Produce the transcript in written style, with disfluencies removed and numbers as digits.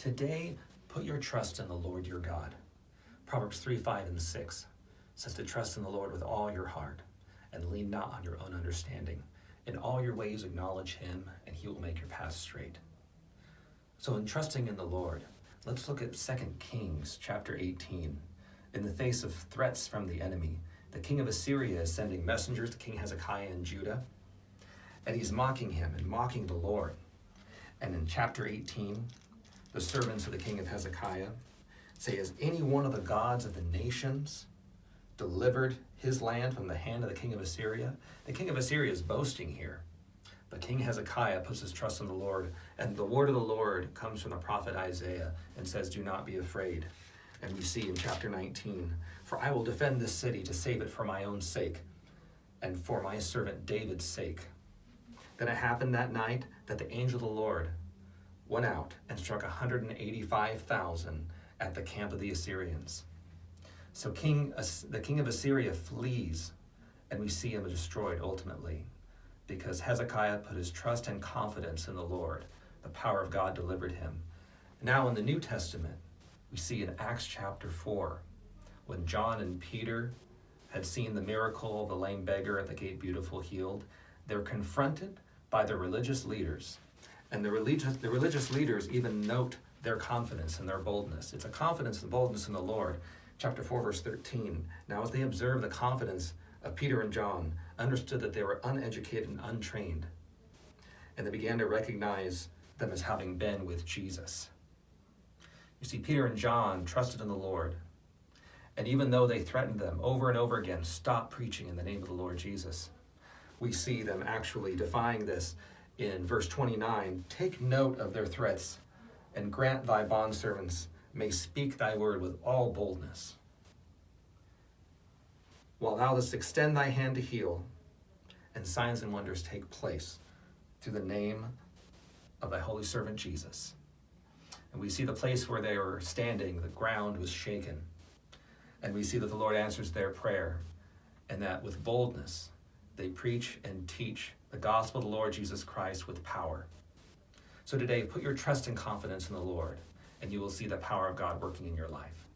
Today, put your trust in the Lord your God. Proverbs 3, 5, and 6 says to trust in the Lord with all your heart and lean not on your own understanding. In all your ways acknowledge him, and he will make your paths straight. So in trusting in the Lord, let's look at 2 Kings chapter 18. In the face of threats from the enemy, the king of Assyria is sending messengers to King Hezekiah in Judah, and he's mocking him and mocking the Lord. And in chapter 18, the servants of the king of Hezekiah say, "Has any one of the gods of the nations delivered his land from the hand of the king of Assyria?" The king of Assyria is boasting here. But King Hezekiah puts his trust in the Lord, and the word of the Lord comes from the prophet Isaiah and says, "Do not be afraid." And we see in chapter 19, "For I will defend this city to save it for my own sake and for my servant David's sake." Then it happened that night that the angel of the Lord went out and struck 185,000 at the camp of the Assyrians. So the king of Assyria flees, and we see him destroyed ultimately, because Hezekiah put his trust and confidence in the Lord. The power of God delivered him. Now in the New Testament, we see in Acts chapter 4, when John and Peter had seen the miracle of the lame beggar at the gate beautiful healed, they're confronted by the religious leaders. And the religious leaders even note their confidence and their boldness. It's a confidence and boldness in the Lord. Chapter 4, verse 13. Now as they observed the confidence of Peter and John, understood that they were uneducated and untrained, and they began to recognize them as having been with Jesus. You see, Peter and John trusted in the Lord, and even though they threatened them over and over again, stop preaching in the name of the Lord Jesus, we see them actually defying this in verse 29, "Take note of their threats, and grant thy bondservants may speak thy word with all boldness. While thou dost extend thy hand to heal, and signs and wonders take place through the name of thy holy servant Jesus." And we see the place where they were standing, the ground was shaken. And we see that the Lord answers their prayer, and that with boldness they preach and teach the gospel of the Lord Jesus Christ with power. So today, put your trust and confidence in the Lord, and you will see the power of God working in your life.